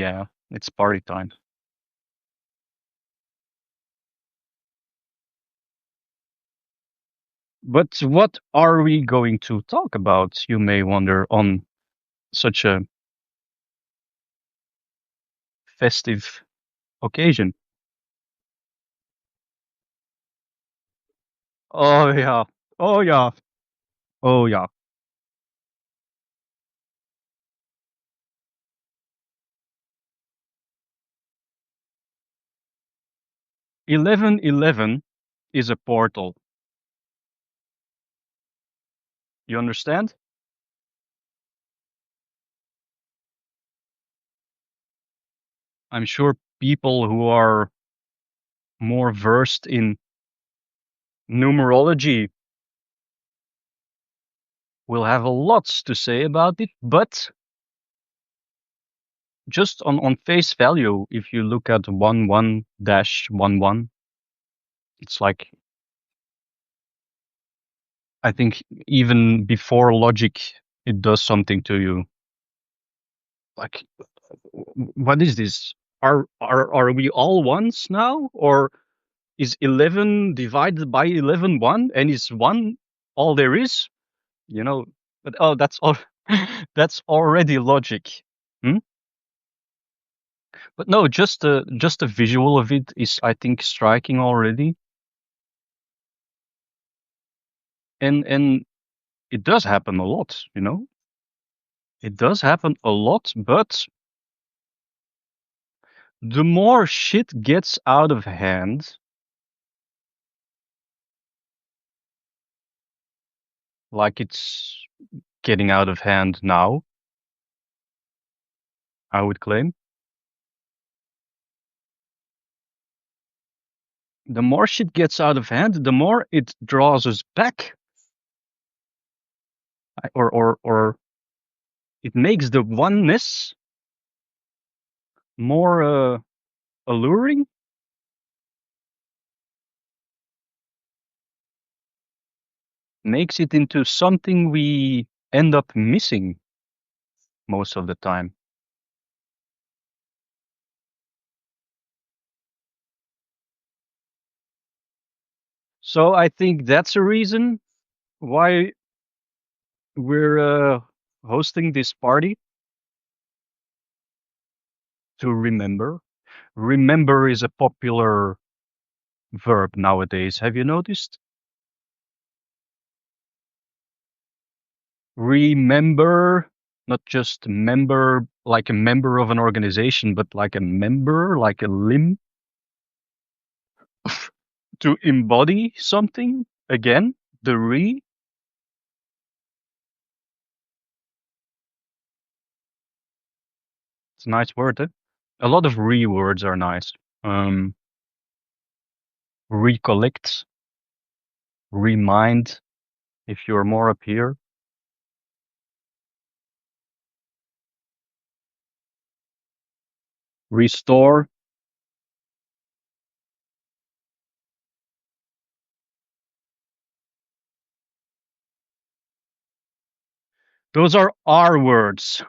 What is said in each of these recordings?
Yeah, it's party time. But what are we going to talk about, you may wonder, on such a festive occasion? Oh yeah. Oh yeah. Oh yeah. 1111 is a portal. You understand? I'm sure people who are more versed in numerology will have a lot to say about it, but just on face value, if you look at 11-11, it's like, I think even before logic, it does something to you. Like, what is this? Are we all ones now? Or is 11 divided by 11 one? And is one all there is? You know, but oh, that's all. That's already logic. Hmm? But no, just the visual of it is, I think, striking already. And it does happen a lot, you know? It does happen a lot, but the more shit gets out of hand, like it's getting out of hand now, I would claim, the more shit gets out of hand, the more it draws us back, or it makes the oneness more alluring, makes it into something we end up missing most of the time. So I think that's a reason why we're hosting this party to remember. Remember is a popular verb nowadays. Have you noticed? Remember, not just member, like a member of an organization, but like a member, like a limb, to embody something. Again, the it's a nice word, eh? A lot of words are nice. Um, recollect, remind, if you're more up here. Restore. Those are our words.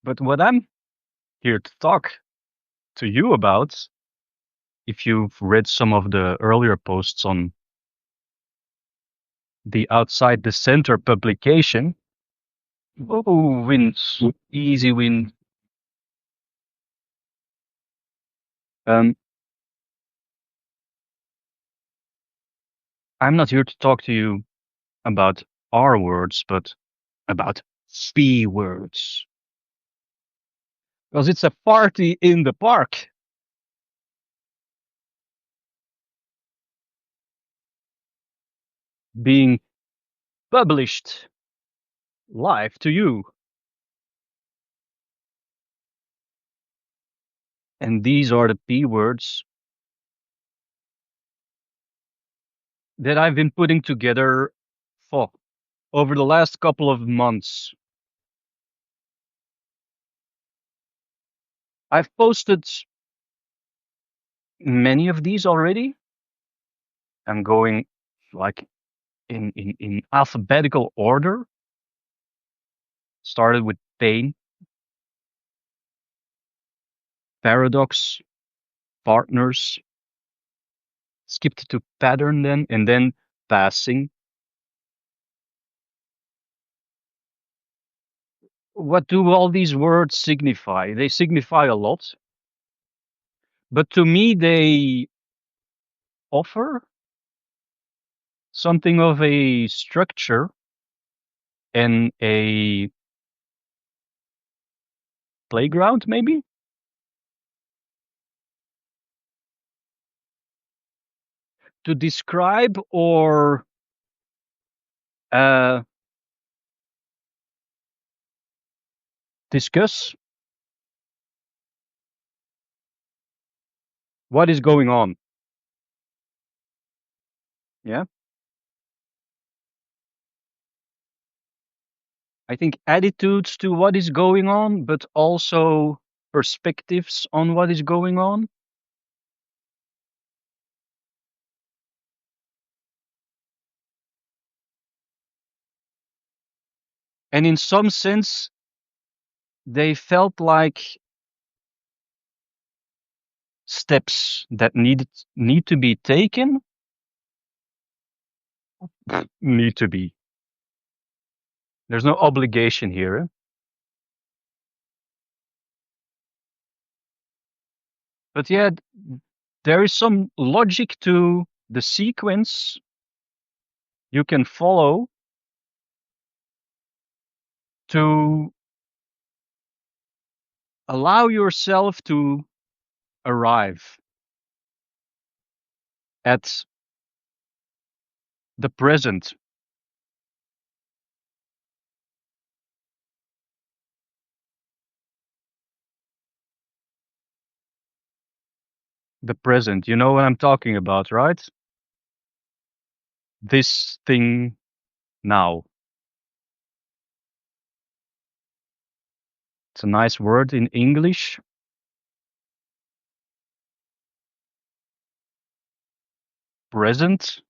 But what I'm here to talk to you about, if you've read some of the earlier posts on the Outside the Center publication, oh, wins, easy win. Um, I'm not here to talk to you about our words, but about B words. Because it's a party in the park being published live to you. And these are the P words that I've been putting together for over the last couple of months. I've posted many of these already. I'm going like in alphabetical order. Started with pain, paradox, partners, skipped to pattern then, and then passing. What do all these words signify? They signify a lot, but to me, they offer something of a structure and a playground, maybe, to describe or uh, discuss what is going on. Yeah. I think attitudes to what is going on, but also perspectives on what is going on. And in some sense, they felt like steps that need to be taken, need to be. There's no obligation here. Eh? But yeah, there is some logic to the sequence you can follow to allow yourself to arrive at the present. The present. You know what I'm talking about, right? This thing now. It's a nice word in English. Present.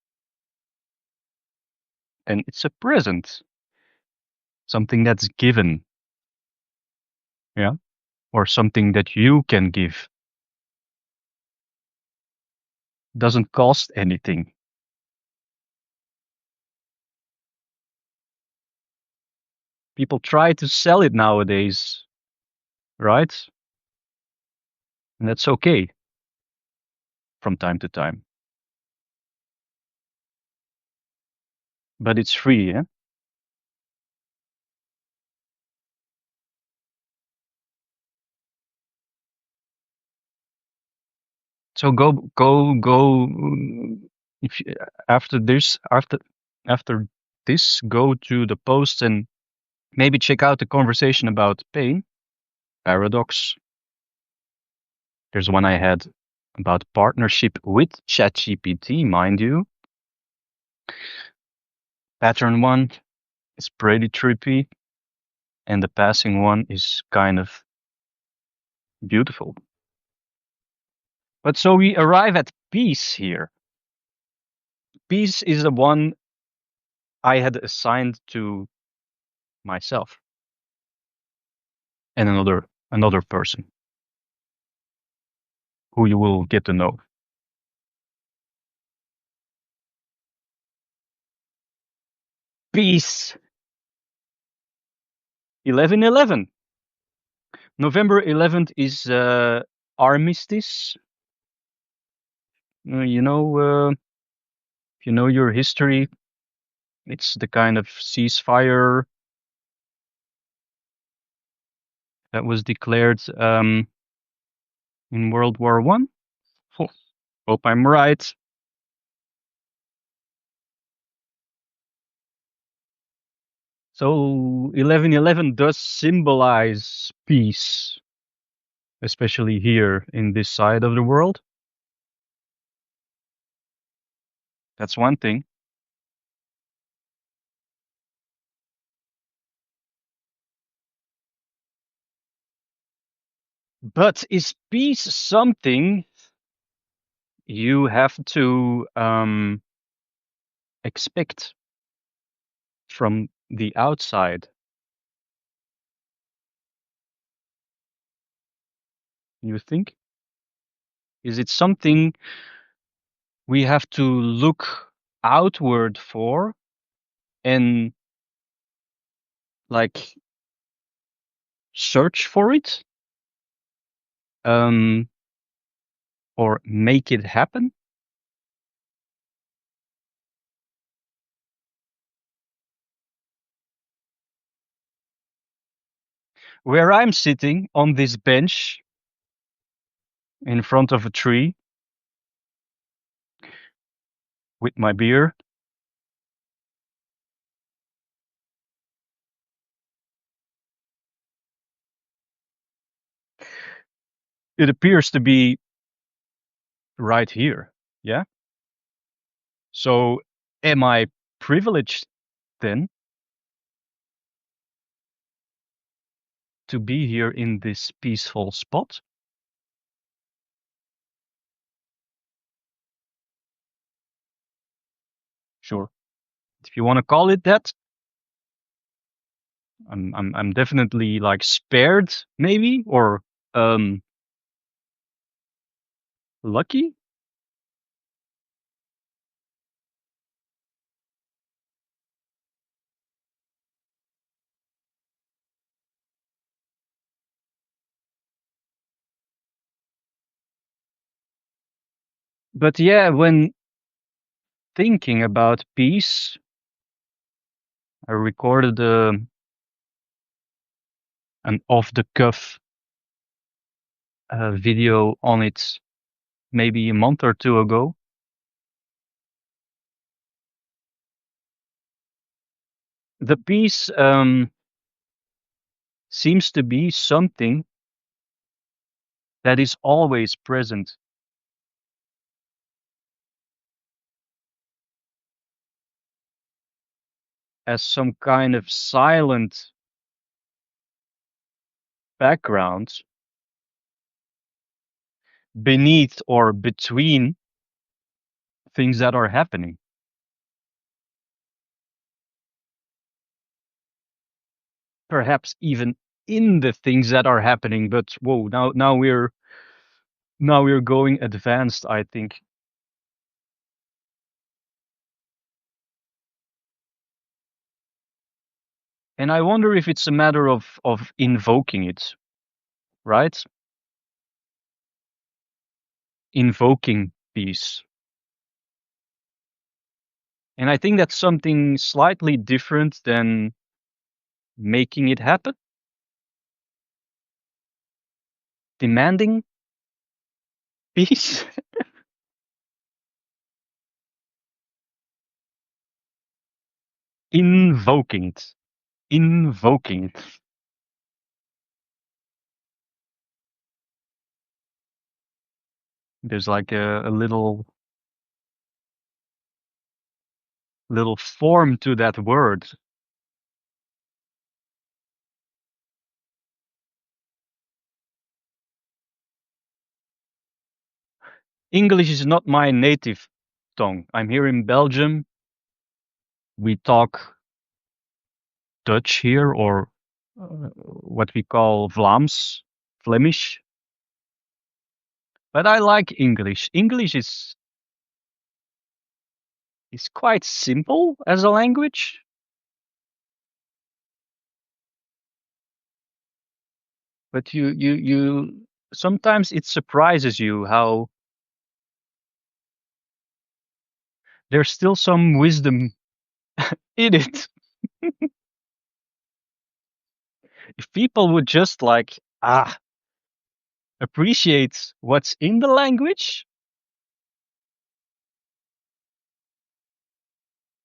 And it's a present. Something that's given. Yeah. Or something that you can give. Doesn't cost anything. People try to sell it nowadays, right? And that's okay from time to time. But it's free, yeah? So go. If you, after this, after this, go to the post and maybe check out the conversation about pain, paradox. There's one I had about partnership with ChatGPT, mind you. Pattern one is pretty trippy, and the passing one is kind of beautiful. But so we arrive at peace here. Peace is the one I had assigned to myself and another person who you will get to know. Peace. 11/11. November 11th is armistice. You know, if you know your history, it's the kind of ceasefire that was declared in World War One. Hope I'm right. So 11/11 does symbolize peace, especially here in this side of the world. That's one thing. But is peace something you have to expect from the outside? You think? Is it something we have to look outward for and like search for it? Um, or make it happen? Where I'm sitting on this bench in front of a tree with my beer, it appears to be right here. Yeah. So am I privileged then to be here in this peaceful spot? Sure. If you want to call it that, I'm definitely like spared maybe or um lucky. But yeah, when thinking about peace, I recorded an off the cuff video on it maybe a month or two ago. The piece seems to be something that is always present as some kind of silent background beneath or between things that are happening. Perhaps even in the things that are happening, but whoa, now we're going advanced, I think. And I wonder if it's a matter of invoking it, right? Invoking peace. And I think that's something slightly different than making it happen, demanding peace, invoking it, invoking it. There's like a little form to that word. English is not my native tongue. I'm here in Belgium. We talk Dutch here, or what we call Vlaams, Flemish. But I like English. English is quite simple as a language, but you sometimes it surprises you how there's still some wisdom in it. If people would just like appreciate what's in the language,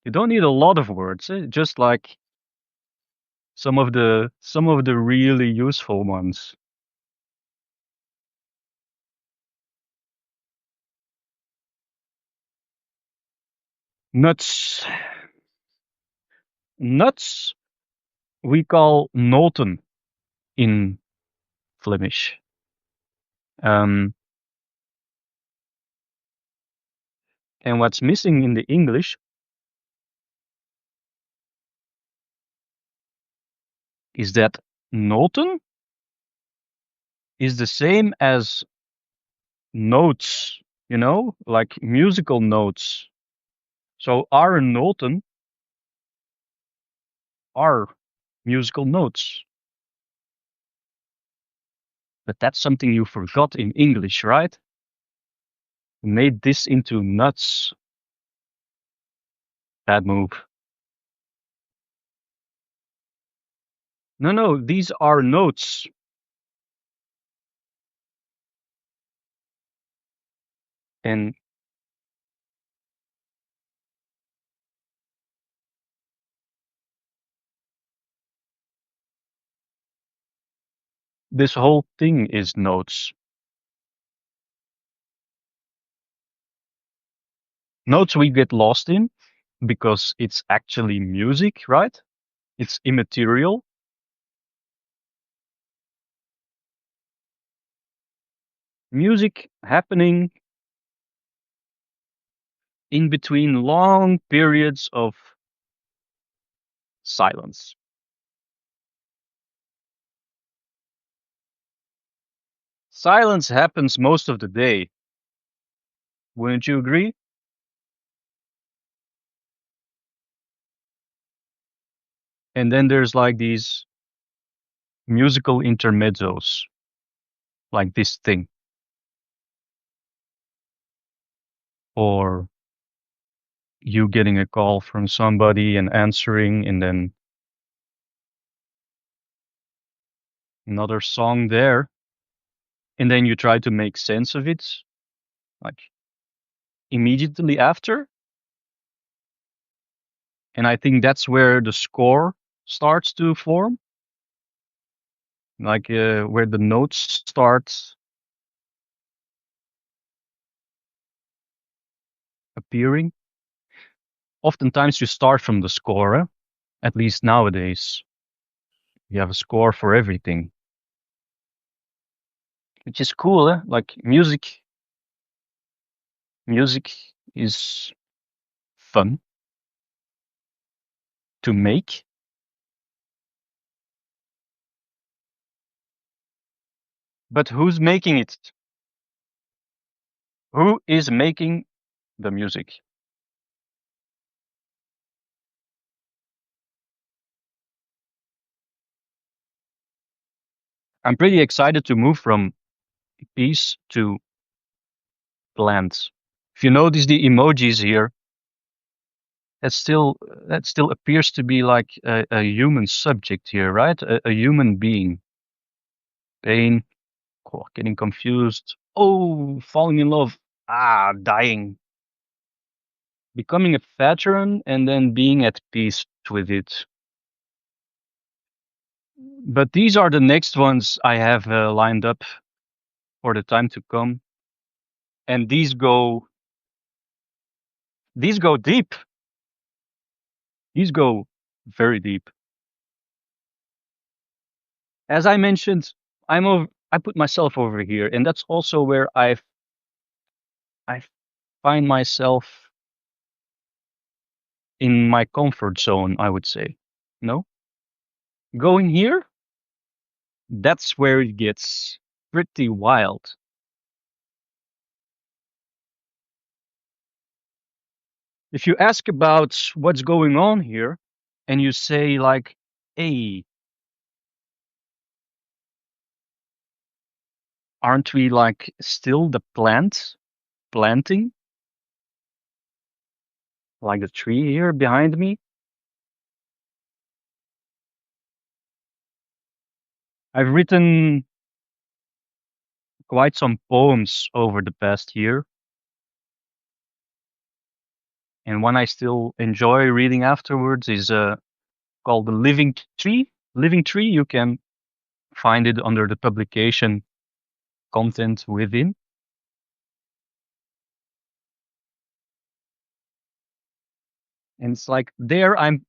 you don't need a lot of words, just like some of the really useful ones. Nuts. Nuts we call noten in Flemish. Um, and what's missing in the English is that noten is the same as notes, like musical notes. So our noten are musical notes. But that's something you forgot in English, right? You made this into nuts. Bad move. No, no, these are notes. And this whole thing is notes. Notes we get lost in because it's actually music, right? It's immaterial. Music happening in between long periods of silence. Silence happens most of the day. Wouldn't you agree? And then there's like these musical intermezzos, like this thing, or you getting a call from somebody and answering, and then another song there, and then you try to make sense of it, like immediately after. And I think that's where the score starts to form, like where the notes start appearing. Oftentimes you start from the score, at least nowadays. You have a score for everything, which is cool, eh? Like music is fun to make, but who's making it? Who is making the music? I'm pretty excited to move from peace to plants. If you notice the emojis here, that still appears to be like a human subject here, right? A human being. Pain, getting confused. Oh, falling in love. Ah, dying. Becoming a veteran and then being at peace with it. But these are the next ones I have lined up for the time to come, and these go deep. These go very deep. As I mentioned, I put myself over here, and that's also where I find myself in my comfort zone, I would say. No, going here, that's where it gets pretty wild. If you ask about what's going on here, and you say like, "Hey, aren't we like still the planting, like the tree here behind me?" I've written quite some poems over the past year, and one I still enjoy reading afterwards is called The Living Tree. Living Tree, you can find it under the publication content within. And it's like there I'm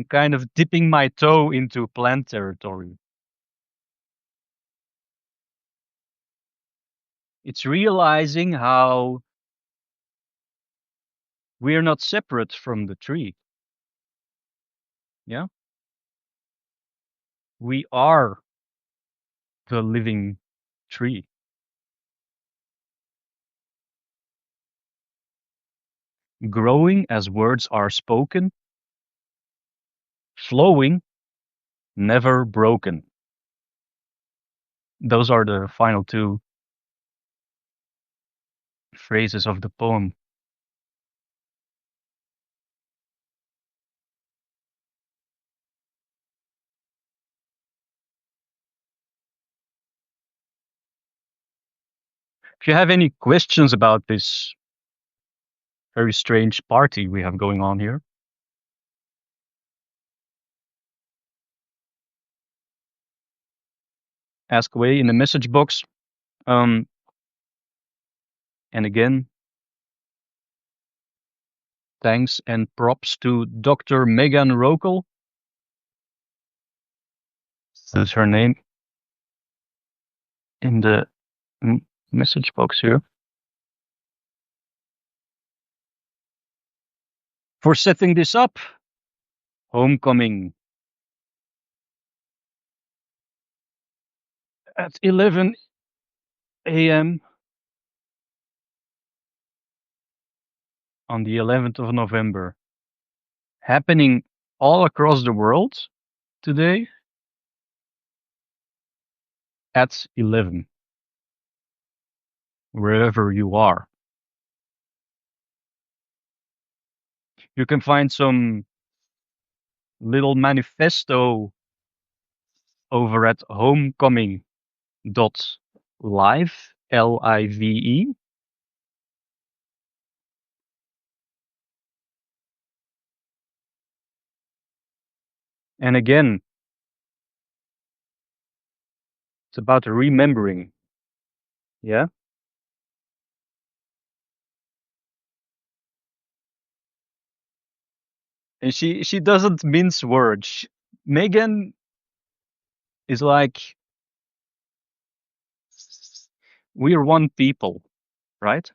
kind of dipping my toe into plant territory. It's realizing how we're not separate from the tree. Yeah. We are the living Three. Growing as words are spoken, flowing, never broken. Those are the final two phrases of the poem. If you have any questions about this very strange party we have going on here, ask away in the message box. Um, and again, thanks and props to Dr. Meghan Roekle. That's her name in the message box here. For setting this up. Homecoming at 11 a.m. on the 11th of November. Happening all across the world today at 11, wherever you are. You can find some little manifesto over at homecoming.live, Live. And again, it's about remembering. Yeah. And she doesn't mince words. Megan is like, we're one people, right?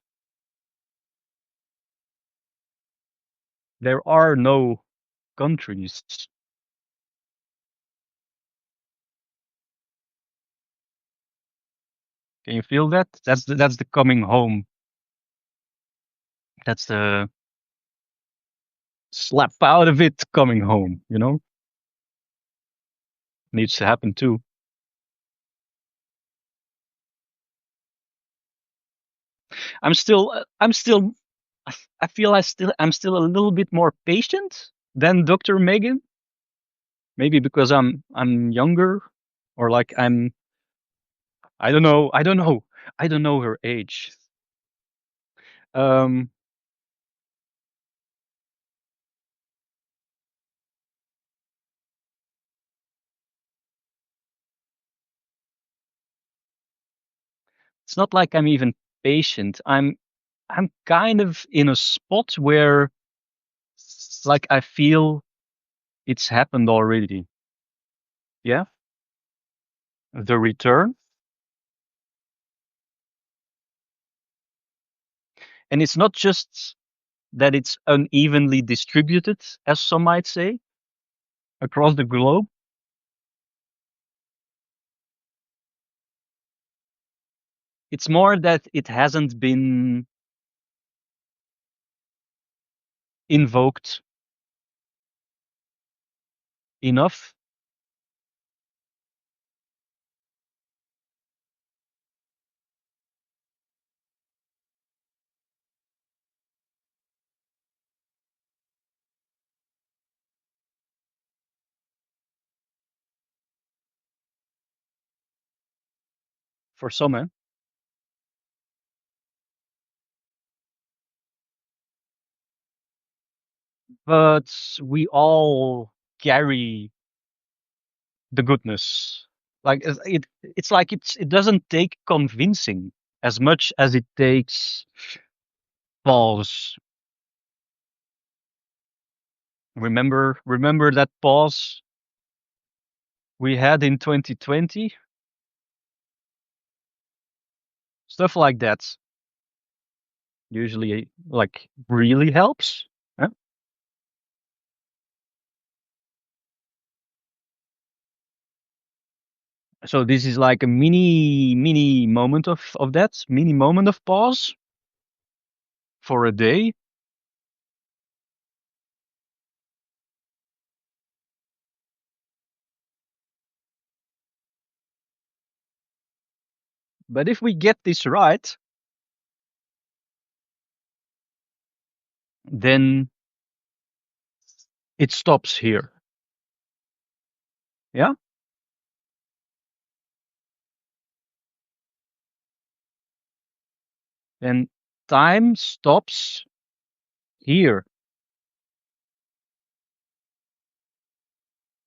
There are no countries. Can you feel that? That's the coming home. That's the slap out of it coming home, you know? Needs to happen too. I'm still I feel I'm still a little bit more patient than Dr. Megan. Maybe because I'm younger or like I don't know her age. Um it's not like I'm even patient. I'm kind of in a spot where like I feel it's happened already. Yeah? The return. And it's not just that it's unevenly distributed, as some might say, across the globe. It's more that it hasn't been invoked enough. For some, eh? But we all carry the goodness. Like it's like it doesn't take convincing as much as it takes pause. Remember that pause we had in 2020? Stuff like that usually like really helps. Huh? So this is like a mini moment of that, mini moment of pause for a day. But if we get this right, then it stops here. Yeah? And time stops here.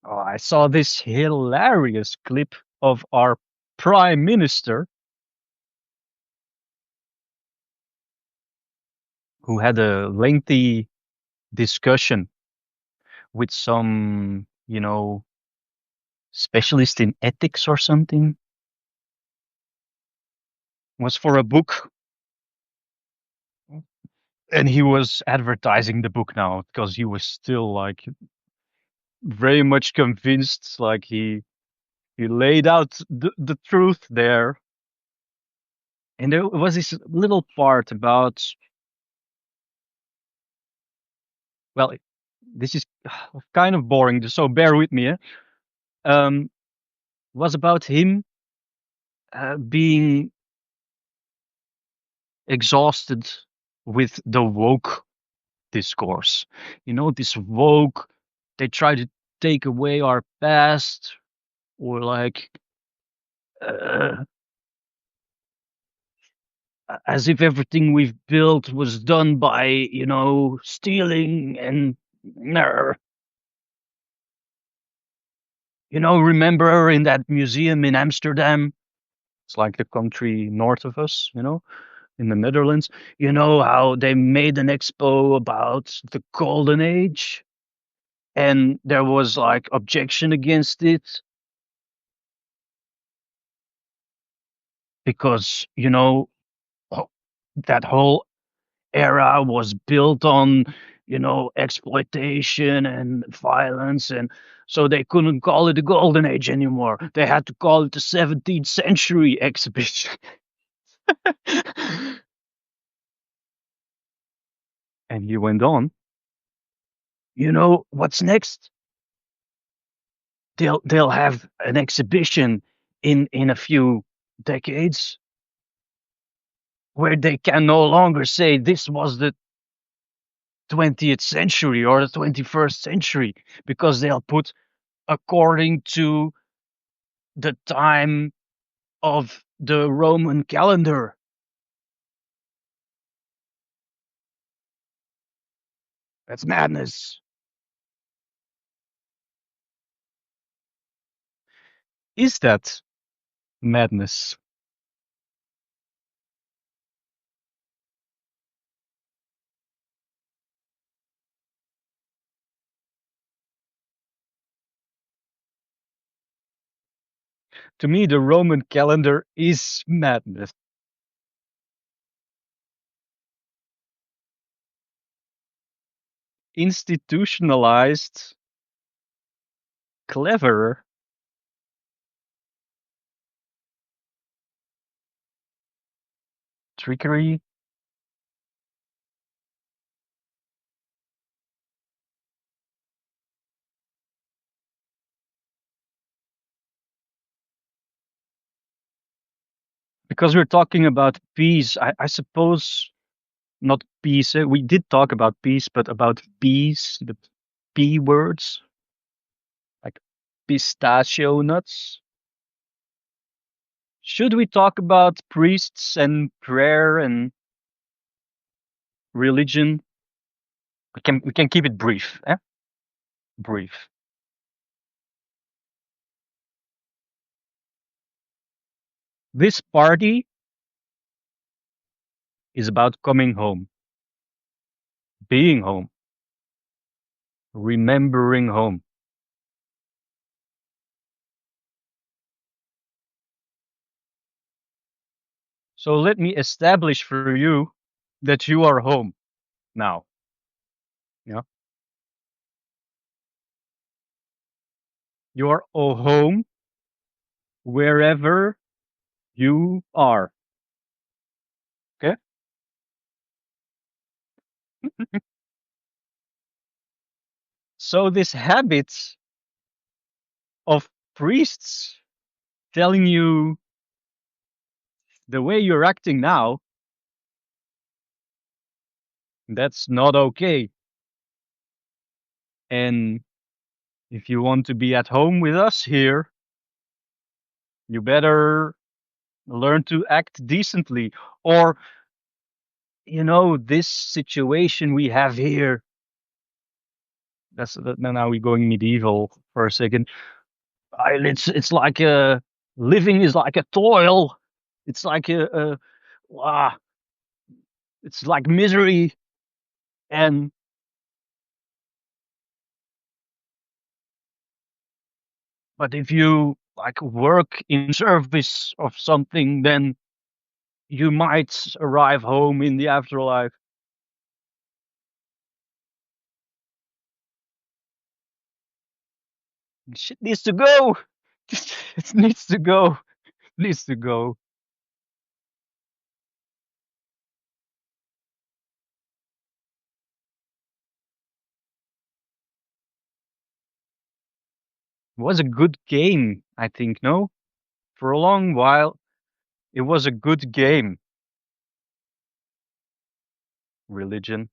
Oh, I saw this hilarious clip of our prime minister who had a lengthy discussion with some, specialist in ethics or something. Was for a book, and he was advertising the book now because he was still like very much convinced. Like he laid out the truth there, and there was this little part about, well, this is kind of boring, so bear with me. Um, was about him being exhausted with the woke discourse. This woke, they try to take away our past, or like uh, as if everything we've built was done by, stealing and, uh, remember in that museum in Amsterdam? It's like the country north of us, in the Netherlands. You know how they made an expo about the Golden Age, and there was like objection against it because, ho- that whole era was built on, exploitation and violence, and so they couldn't call it the Golden Age anymore. They had to call it the 17th century exhibition. And he went on. What's next? They'll have an exhibition in a few decades where they can no longer say this was the 20th century or the 21st century, because they'll put according to the time of the Roman calendar. That's madness. Is that madness? To me, the Roman calendar is madness. Institutionalized, clever, trickery. Because we're talking about peace, I suppose not peace. We did talk about peace, but about peace, the P words, like pistachio nuts. Should we talk about priests and prayer and religion? We can keep it brief, eh? Brief. This party is about coming home, being home, remembering home. So let me establish for you that you are home now. Yeah, you are all home wherever you are. Okay. So this habit of priests telling you the way you're acting now, that's not okay. And if you want to be at home with us here, you better learn to act decently. Or, this situation we have here. Now we're going medieval for a second. It's like living is like a toil. It's like ah, it's like misery. And but if you like work in service of something, then you might arrive home in the afterlife. Shit needs to go. It needs to go. Needs to go. It was a good game, I think. No, for a long while, it was a good game. Religion.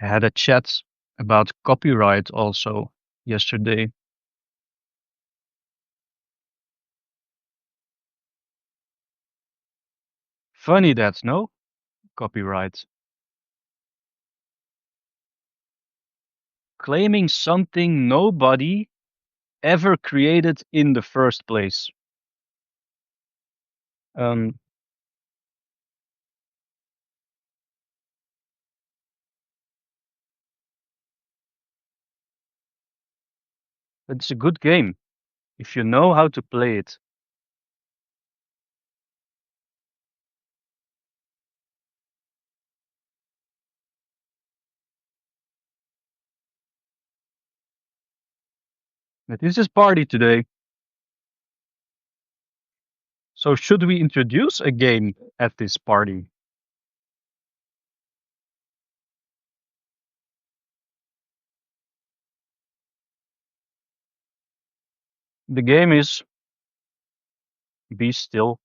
I had a chat about copyright also yesterday. Funny that, no? Copyright. Claiming something nobody ever created in the first place. Um, it's a good game if you know how to play it. But this is party today. So should we introduce a game at this party? The game is be still.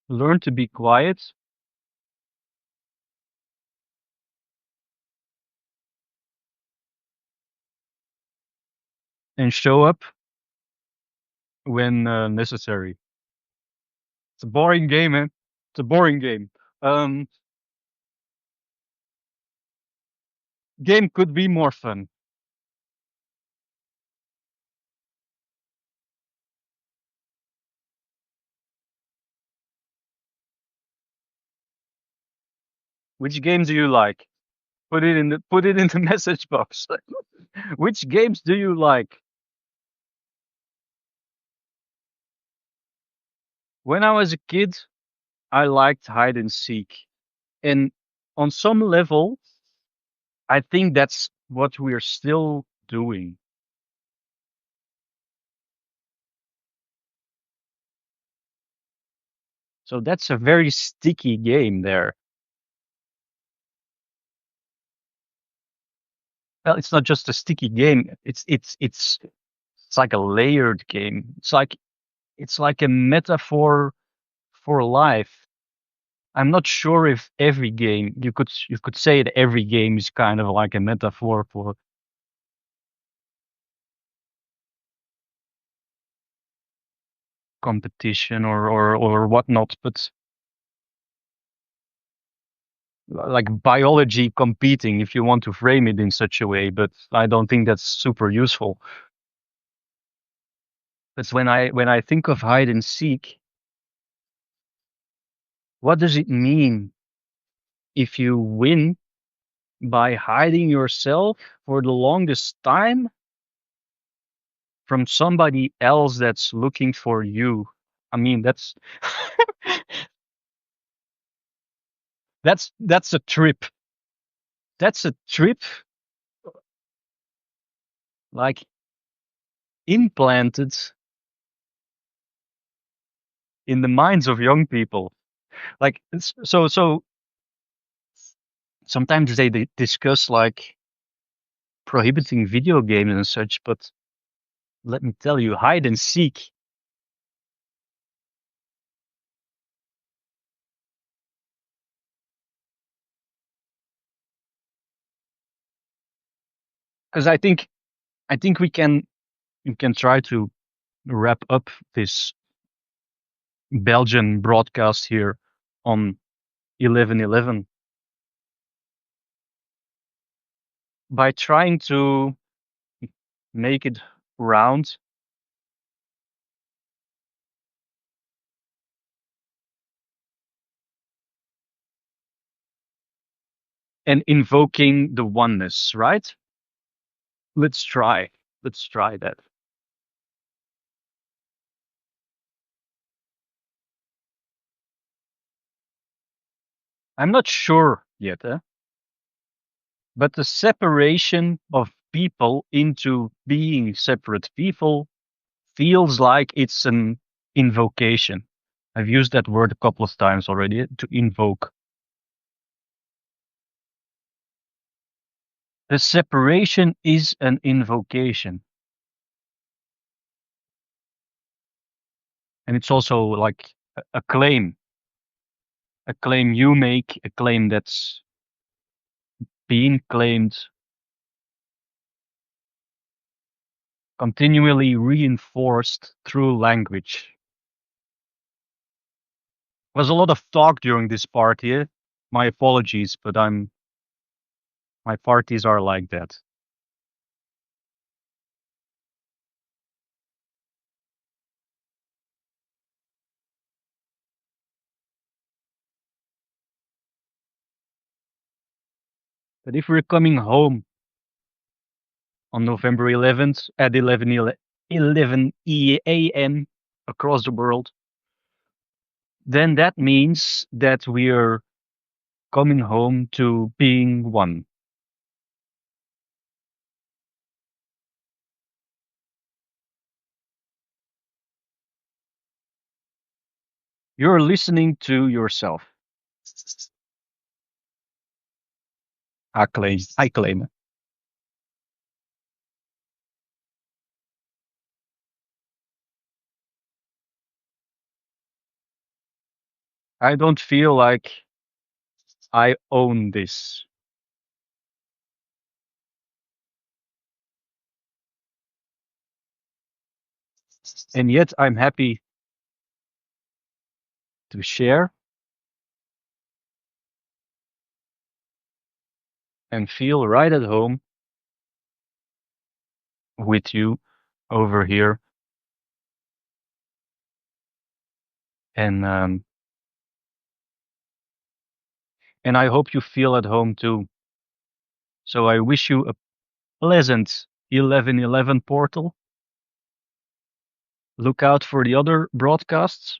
Learn to be quiet and show up when necessary. It's a boring game, man. It's a boring game. Um, Game could be more fun. Which games do you like? Put it in the message box. Which games do you like? When I was a kid, I liked hide and seek. And on some level, I think that's what we're still doing. So that's a very sticky game there. Well, it's not just a sticky game. It's like a layered game. It's like a metaphor for life. I'm not sure if every game you could say that every game is kind of like a metaphor for competition or whatnot, but like biology competing, if you want to frame it in such a way. But I don't think that's super useful. But when I think of hide and seek, what does it mean if you win by hiding yourself for the longest time? from somebody else that's looking for you. I mean, that's a trip. That's a trip like implanted in the minds of young people. Like so sometimes they discuss like prohibiting video games and such, but let me tell you, hide and seek. Because I think we can try to wrap up this Belgian broadcast here on 11/11 by trying to make it round and invoking the oneness, right? Let's try. Let's try that. I'm not sure yet, but the separation of people into being separate people feels like it's an invocation. I've used that word a couple of times already to invoke. The separation is an invocation. And it's also like a claim you make, a claim that's being claimed, continually reinforced through language. Was a lot of talk during this party. My apologies, but my parties are like that. But if we're coming home on November 11th at 11 a.m. across the world, then that means that we're coming home to being one. You're listening to yourself. I claim. I don't feel like I own this. And yet I'm happy to share and feel right at home with you over here. And I hope you feel at home too. So I wish you a pleasant 11/11 portal. Look out for the other broadcasts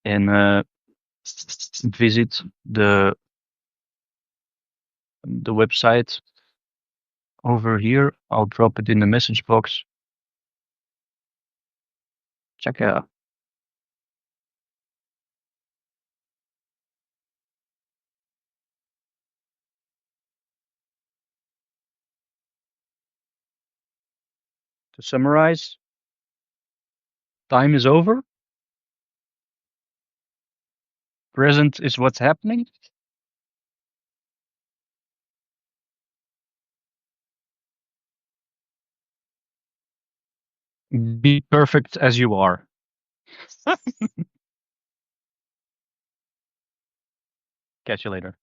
and visit the website over here. I'll drop it in the message box. Check it out. To summarize, time is over. Present is what's happening. Be perfect as you are. Catch you later.